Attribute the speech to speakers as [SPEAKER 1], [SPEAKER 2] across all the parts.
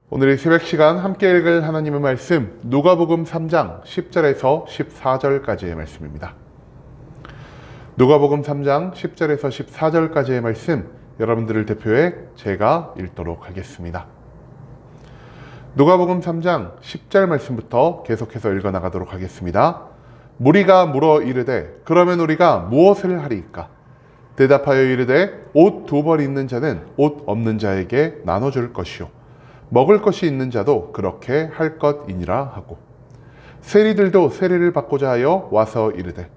[SPEAKER 1] 오늘 이 새벽 시간 함께 읽을 하나님의 말씀 누가복음 3장 10절에서 14절까지의 말씀입니다. 누가복음 3장 10절에서 14절까지의 말씀 여러분들을 대표해 제가 읽도록 하겠습니다. 누가복음 3장 10절 말씀부터 계속해서 읽어나가도록 하겠습니다. 무리가 물어 이르되 그러면 우리가 무엇을 하리이까? 대답하여 이르되 옷 두 벌 있는 자는 옷 없는 자에게 나눠줄 것이요 먹을 것이 있는 자도 그렇게 할 것이니라 하고 세리들도 세례를 받고자 하여 와서 이르되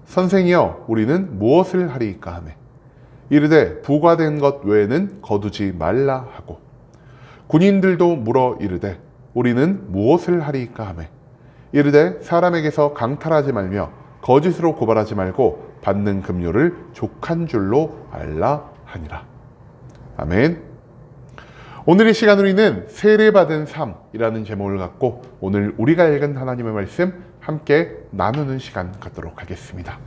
[SPEAKER 1] 선생이여 우리는 무엇을 하리이까 하매 이르되 부과된 것 외에는 거두지 말라 하고 군인들도 물어 이르되 우리는 무엇을 하리이까 하매 이르되 사람에게서 강탈하지 말며 거짓으로 고발하지 말고 받는 급료를 족한 줄로 알라 하니라. 아멘. 오늘 이 시간 우리는 세례받은 삶이라는 제목을 갖고 오늘 우리가 읽은 하나님의 말씀 함께 나누는 시간 갖도록 하겠습니다.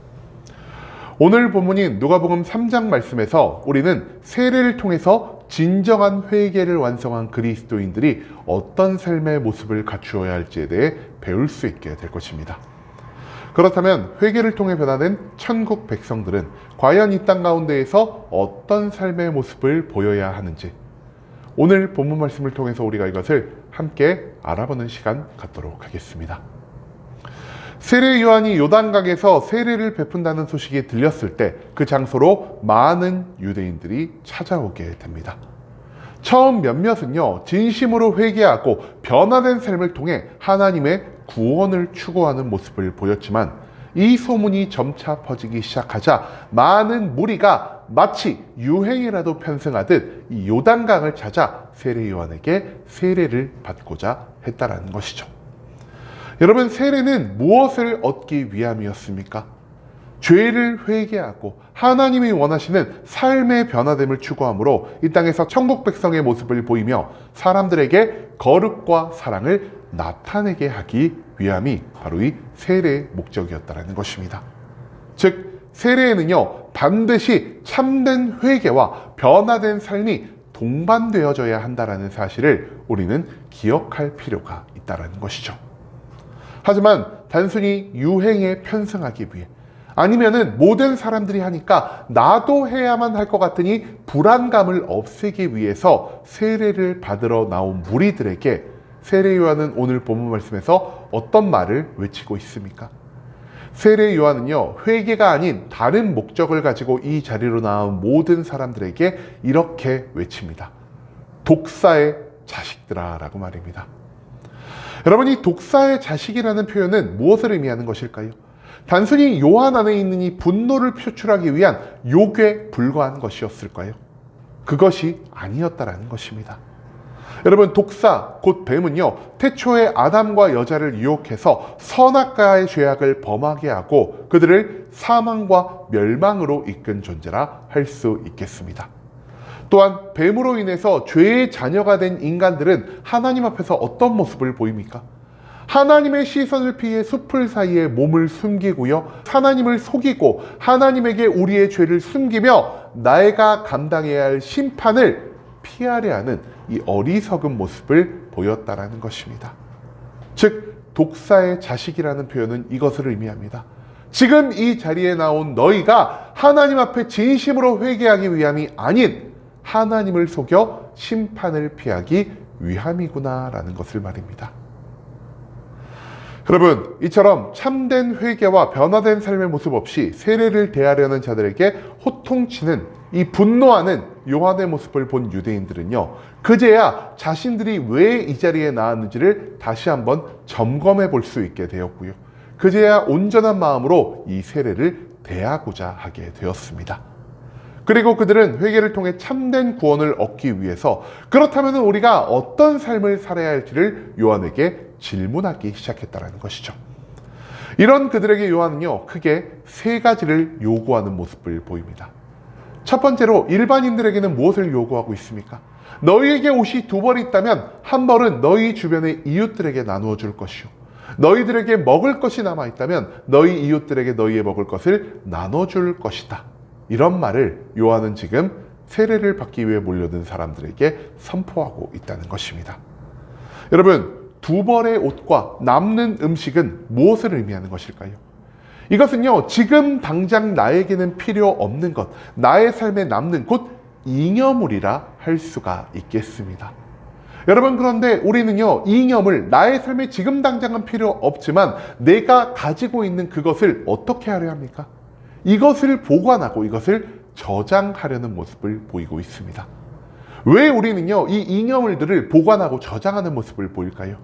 [SPEAKER 1] 오늘 본문인 누가복음 3장 말씀에서 우리는 세례를 통해서 진정한 회개를 완성한 그리스도인들이 어떤 삶의 모습을 갖추어야 할지에 대해 배울 수 있게 될 것입니다. 그렇다면 회개를 통해 변화된 천국 백성들은 과연 이 땅 가운데에서 어떤 삶의 모습을 보여야 하는지 오늘 본문 말씀을 통해서 우리가 이것을 함께 알아보는 시간 갖도록 하겠습니다. 세례 요한이 요단강에서 세례를 베푼다는 소식이 들렸을 때 그 장소로 많은 유대인들이 찾아오게 됩니다. 처음 몇몇은요, 진심으로 회개하고 변화된 삶을 통해 하나님의 구원을 추구하는 모습을 보였지만 이 소문이 점차 퍼지기 시작하자 많은 무리가 마치 유행이라도 편승하듯 이 요단강을 찾아 세례 요한에게 세례를 받고자 했다라는 것이죠. 여러분, 세례는 무엇을 얻기 위함이었습니까? 죄를 회개하고 하나님이 원하시는 삶의 변화됨을 추구함으로 이 땅에서 천국 백성의 모습을 보이며 사람들에게 거룩과 사랑을 나타내게 하기 위함이 바로 이 세례의 목적이었다는 것입니다. 즉 세례에는요 반드시 참된 회개와 변화된 삶이 동반되어져야 한다는 사실을 우리는 기억할 필요가 있다는 것이죠. 하지만 단순히 유행에 편승하기 위해 아니면은 모든 사람들이 하니까 나도 해야만 할 것 같으니 불안감을 없애기 위해서 세례를 받으러 나온 무리들에게 세례 요한은 오늘 본문 말씀에서 어떤 말을 외치고 있습니까? 세례 요한은요 회개가 아닌 다른 목적을 가지고 이 자리로 나온 모든 사람들에게 이렇게 외칩니다. 독사의 자식들아 라고 말입니다. 여러분, 이 독사의 자식이라는 표현은 무엇을 의미하는 것일까요? 단순히 요한 안에 있는 이 분노를 표출하기 위한 욕에 불과한 것이었을까요? 그것이 아니었다라는 것입니다. 여러분, 독사, 곧 뱀은요 태초에 아담과 여자를 유혹해서 선악과의 죄악을 범하게 하고 그들을 사망과 멸망으로 이끈 존재라 할 수 있겠습니다. 또한 뱀으로 인해서 죄의 자녀가 된 인간들은 하나님 앞에서 어떤 모습을 보입니까? 하나님의 시선을 피해 숲을 사이에 몸을 숨기고요 하나님을 속이고 하나님에게 우리의 죄를 숨기며 내가 감당해야 할 심판을 피하려 하는 이 어리석은 모습을 보였다라는 것입니다. 즉 독사의 자식이라는 표현은 이것을 의미합니다. 지금 이 자리에 나온 너희가 하나님 앞에 진심으로 회개하기 위함이 아닌 하나님을 속여 심판을 피하기 위함이구나 라는 것을 말입니다. 여러분, 이처럼 참된 회개와 변화된 삶의 모습 없이 세례를 대하려는 자들에게 호통치는 이 분노하는 요한의 모습을 본 유대인들은요 그제야 자신들이 왜 이 자리에 나왔는지를 다시 한번 점검해 볼 수 있게 되었고요 그제야 온전한 마음으로 이 세례를 대하고자 하게 되었습니다. 그리고 그들은 회개를 통해 참된 구원을 얻기 위해서 그렇다면 우리가 어떤 삶을 살아야 할지를 요한에게 질문하기 시작했다는 것이죠. 이런 그들에게 요한은요 크게 세 가지를 요구하는 모습을 보입니다. 첫 번째로 일반인들에게는 무엇을 요구하고 있습니까? 너희에게 옷이 두 벌 있다면 한 벌은 너희 주변의 이웃들에게 나누어 줄 것이요 너희들에게 먹을 것이 남아 있다면 너희 이웃들에게 너희의 먹을 것을 나눠줄 것이다. 이런 말을 요한은 지금 세례를 받기 위해 몰려든 사람들에게 선포하고 있다는 것입니다. 여러분, 두 벌의 옷과 남는 음식은 무엇을 의미하는 것일까요? 이것은요, 지금 당장 나에게는 필요 없는 것, 나의 삶에 남는 곧 잉여물이라 할 수가 있겠습니다. 여러분, 그런데 우리는요, 잉여물, 나의 삶에 지금 당장은 필요 없지만 내가 가지고 있는 그것을 어떻게 하려 합니까? 이것을 보관하고 이것을 저장하려는 모습을 보이고 있습니다. 왜 우리는요, 이 잉여물들을 보관하고 저장하는 모습을 보일까요?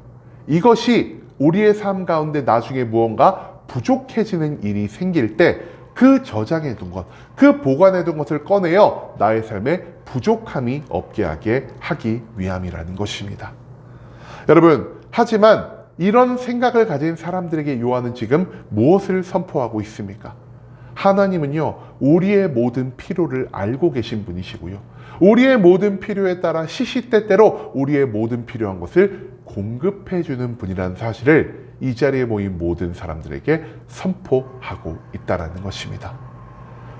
[SPEAKER 1] 이것이 우리의 삶 가운데 나중에 무언가 부족해지는 일이 생길 때 그 저장해둔 것, 그 보관해둔 것을 꺼내어 나의 삶에 부족함이 없게 하기 위함이라는 것입니다. 여러분, 하지만 이런 생각을 가진 사람들에게 요한은 지금 무엇을 선포하고 있습니까? 하나님은요, 우리의 모든 필요를 알고 계신 분이시고요, 우리의 모든 필요에 따라 시시때때로 우리의 모든 필요한 것을 공급해 주는 분이라는 사실을 이 자리에 모인 모든 사람들에게 선포하고 있다는 것입니다.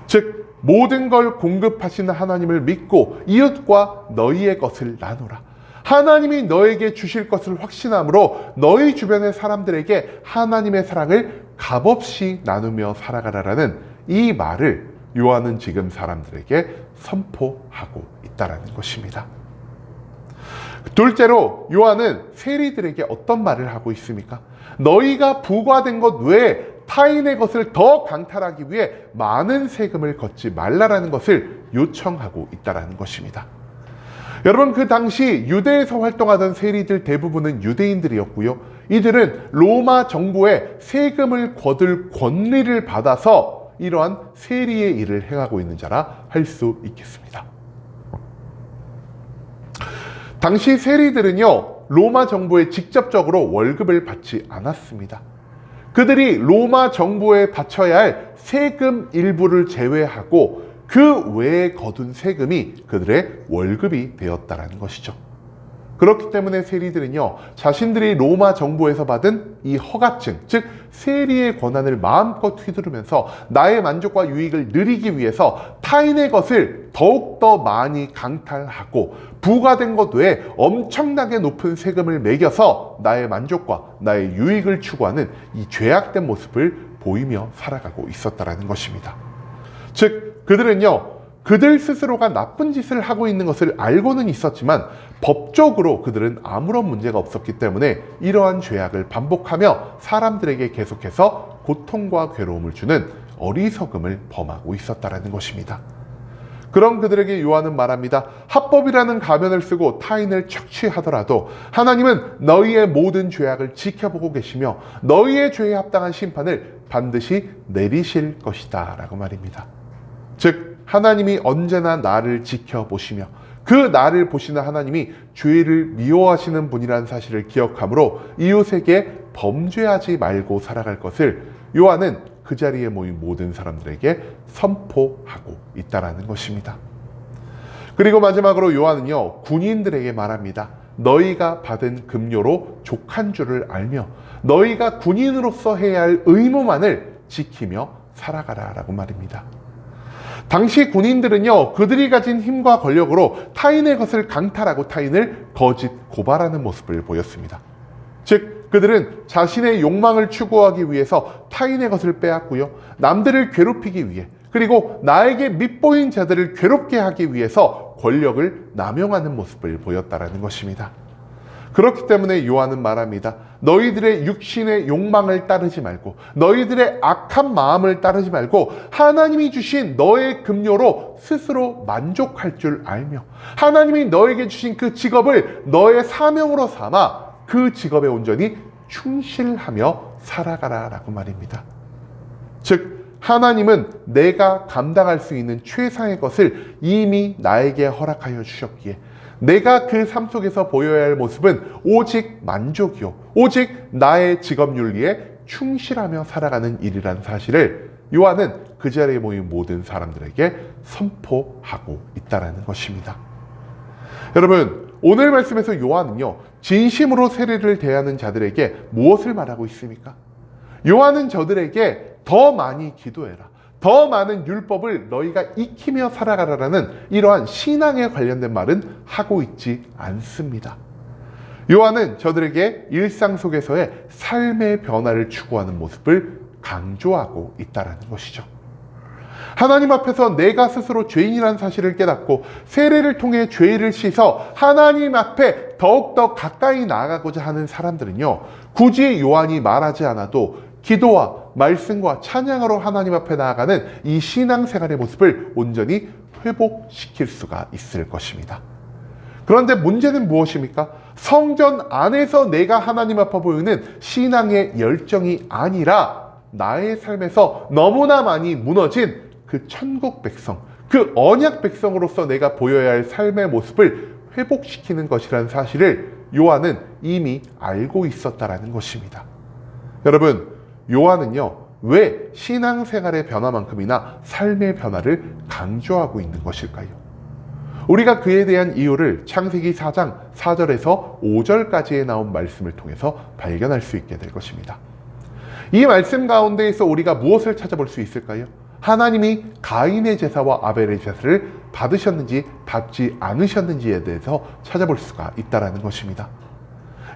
[SPEAKER 1] 즉, 모든 걸 공급하시는 하나님을 믿고 이웃과 너희의 것을 나누라. 하나님이 너에게 주실 것을 확신함으로 너희 주변의 사람들에게 하나님의 사랑을 값없이 나누며 살아가라라는 이 말을 요한은 지금 사람들에게 선포하고 있다는 것입니다. 둘째로 요한은 세리들에게 어떤 말을 하고 있습니까? 너희가 부과된 것 외에 타인의 것을 더 강탈하기 위해 많은 세금을 걷지 말라라는 것을 요청하고 있다는 것입니다. 여러분, 그 당시 유대에서 활동하던 세리들 대부분은 유대인들이었고요, 이들은 로마 정부의 세금을 거둘 권리를 받아서 이러한 세리의 일을 행하고 있는 자라 할 수 있겠습니다. 당시 세리들은요, 로마 정부에 직접적으로 월급을 받지 않았습니다. 그들이 로마 정부에 바쳐야 할 세금 일부를 제외하고 그 외에 거둔 세금이 그들의 월급이 되었다는 것이죠. 그렇기 때문에 세리들은요, 자신들이 로마 정부에서 받은 이 허가증, 즉 세리의 권한을 마음껏 휘두르면서 나의 만족과 유익을 누리기 위해서 타인의 것을 더욱더 많이 강탈하고 부과된 것 외에 엄청나게 높은 세금을 매겨서 나의 만족과 나의 유익을 추구하는 이 죄악된 모습을 보이며 살아가고 있었다는 것입니다. 즉, 그들은요, 그들 스스로가 나쁜 짓을 하고 있는 것을 알고는 있었지만 법적으로 그들은 아무런 문제가 없었기 때문에 이러한 죄악을 반복하며 사람들에게 계속해서 고통과 괴로움을 주는 어리석음을 범하고 있었다는 것입니다. 그런 그들에게 요한은 말합니다. 합법이라는 가면을 쓰고 타인을 착취하더라도 하나님은 너희의 모든 죄악을 지켜보고 계시며 너희의 죄에 합당한 심판을 반드시 내리실 것이다 라고 말입니다. 즉, 하나님이 언제나 나를 지켜보시며 그 나를 보시는 하나님이 죄를 미워하시는 분이라는 사실을 기억하므로 이웃에게 범죄하지 말고 살아갈 것을 요한은 그 자리에 모인 모든 사람들에게 선포하고 있다는 것입니다. 그리고 마지막으로 요한은요, 군인들에게 말합니다. 너희가 받은 급료로 족한 줄을 알며 너희가 군인으로서 해야 할 의무만을 지키며 살아가라 라고 말입니다. 당시 군인들은요, 그들이 가진 힘과 권력으로 타인의 것을 강탈하고 타인을 거짓 고발하는 모습을 보였습니다. 즉, 그들은 자신의 욕망을 추구하기 위해서 타인의 것을 빼앗고요, 남들을 괴롭히기 위해, 그리고 나에게 밉보인 자들을 괴롭게 하기 위해서 권력을 남용하는 모습을 보였다는 것입니다. 그렇기 때문에 요한은 말합니다. 너희들의 육신의 욕망을 따르지 말고 너희들의 악한 마음을 따르지 말고 하나님이 주신 너의 급료로 스스로 만족할 줄 알며 하나님이 너에게 주신 그 직업을 너의 사명으로 삼아 그 직업에 온전히 충실하며 살아가라 라고 말입니다. 즉, 하나님은 내가 감당할 수 있는 최상의 것을 이미 나에게 허락하여 주셨기에 내가 그 삶 속에서 보여야 할 모습은 오직 만족이요, 오직 나의 직업 윤리에 충실하며 살아가는 일이라는 사실을 요한은 그 자리에 모인 모든 사람들에게 선포하고 있다는 것입니다. 여러분, 오늘 말씀에서 요한은요, 진심으로 세례를 대하는 자들에게 무엇을 말하고 있습니까? 요한은 저들에게 더 많이 기도해라, 더 많은 율법을 너희가 익히며 살아가라라는 이러한 신앙에 관련된 말은 하고 있지 않습니다. 요한은 저들에게 일상 속에서의 삶의 변화를 추구하는 모습을 강조하고 있다는 것이죠. 하나님 앞에서 내가 스스로 죄인이라는 사실을 깨닫고 세례를 통해 죄를 씻어 하나님 앞에 더욱더 가까이 나아가고자 하는 사람들은요, 굳이 요한이 말하지 않아도 기도와 말씀과 찬양으로 하나님 앞에 나아가는 이 신앙생활의 모습을 온전히 회복시킬 수가 있을 것입니다. 그런데 문제는 무엇입니까? 성전 안에서 내가 하나님 앞에 보이는 신앙의 열정이 아니라 나의 삶에서 너무나 많이 무너진 그 천국 백성, 그 언약 백성으로서 내가 보여야 할 삶의 모습을 회복시키는 것이라는 사실을 요한은 이미 알고 있었다라는 것입니다. 여러분, 요한은요, 왜 신앙생활의 변화만큼이나 삶의 변화를 강조하고 있는 것일까요? 우리가 그에 대한 이유를 창세기 4장 4절에서 5절까지에 나온 말씀을 통해서 발견할 수 있게 될 것입니다. 이 말씀 가운데에서 우리가 무엇을 찾아볼 수 있을까요? 하나님이 가인의 제사와 아벨의 제사를 받으셨는지 받지 않으셨는지에 대해서 찾아볼 수가 있다는 것입니다.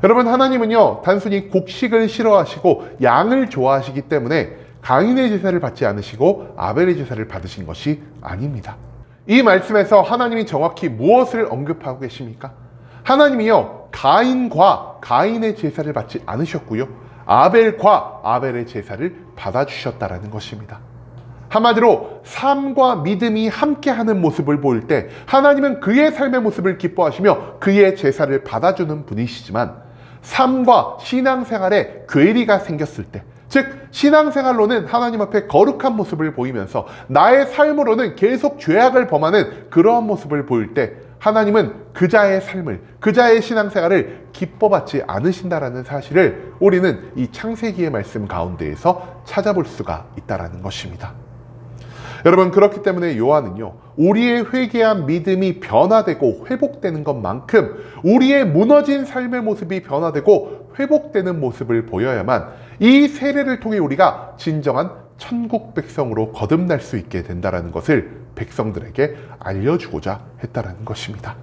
[SPEAKER 1] 여러분, 하나님은요, 단순히 곡식을 싫어하시고 양을 좋아하시기 때문에 가인의 제사를 받지 않으시고 아벨의 제사를 받으신 것이 아닙니다. 이 말씀에서 하나님이 정확히 무엇을 언급하고 계십니까? 하나님이요, 가인과 가인의 제사를 받지 않으셨고요, 아벨과 아벨의 제사를 받아주셨다라는 것입니다. 한마디로 삶과 믿음이 함께하는 모습을 보일 때 하나님은 그의 삶의 모습을 기뻐하시며 그의 제사를 받아주는 분이시지만, 삶과 신앙생활에 괴리가 생겼을 때, 즉 신앙생활로는 하나님 앞에 거룩한 모습을 보이면서 나의 삶으로는 계속 죄악을 범하는 그러한 모습을 보일 때 하나님은 그자의 삶을, 그자의 신앙생활을 기뻐받지 않으신다라는 사실을 우리는 이 창세기의 말씀 가운데에서 찾아볼 수가 있다는 것입니다. 여러분, 그렇기 때문에 요한은요, 우리의 회개한 믿음이 변화되고 회복되는 것만큼 우리의 무너진 삶의 모습이 변화되고 회복되는 모습을 보여야만 이 세례를 통해 우리가 진정한 천국 백성으로 거듭날 수 있게 된다는 것을 백성들에게 알려주고자 했다는 것입니다.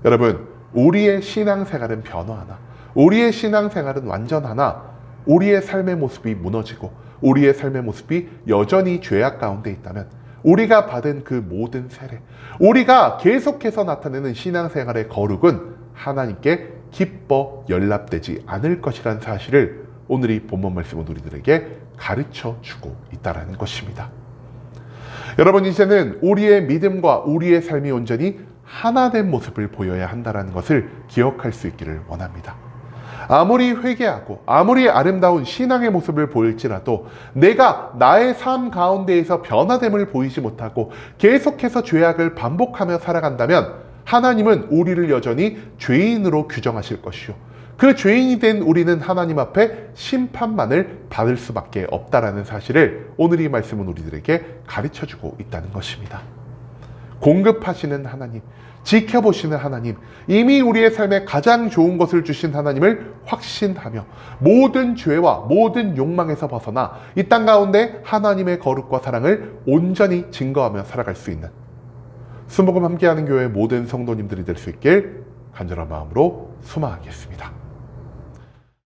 [SPEAKER 1] 여러분, 우리의 신앙생활은 변화하나, 우리의 신앙생활은 완전하나, 우리의 삶의 모습이 무너지고 우리의 삶의 모습이 여전히 죄악 가운데 있다면 우리가 받은 그 모든 세례, 우리가 계속해서 나타내는 신앙생활의 거룩은 하나님께 기뻐 연락되지 않을 것이라는 사실을 오늘 이 본문 말씀은 우리들에게 가르쳐 주고 있다는 것입니다. 여러분, 이제는 우리의 믿음과 우리의 삶이 온전히 하나 된 모습을 보여야 한다는 것을 기억할 수 있기를 원합니다. 아무리 회개하고 아무리 아름다운 신앙의 모습을 보일지라도 내가 나의 삶 가운데에서 변화됨을 보이지 못하고 계속해서 죄악을 반복하며 살아간다면 하나님은 우리를 여전히 죄인으로 규정하실 것이요, 그 죄인이 된 우리는 하나님 앞에 심판만을 받을 수밖에 없다라는 사실을 오늘 이 말씀은 우리들에게 가르쳐주고 있다는 것입니다. 공급하시는 하나님, 지켜보시는 하나님, 이미 우리의 삶에 가장 좋은 것을 주신 하나님을 확신하며 모든 죄와 모든 욕망에서 벗어나 이 땅 가운데 하나님의 거룩과 사랑을 온전히 증거하며 살아갈 수 있는 순복음 함께하는 교회 모든 성도님들이 될 수 있길 간절한 마음으로 소망하겠습니다.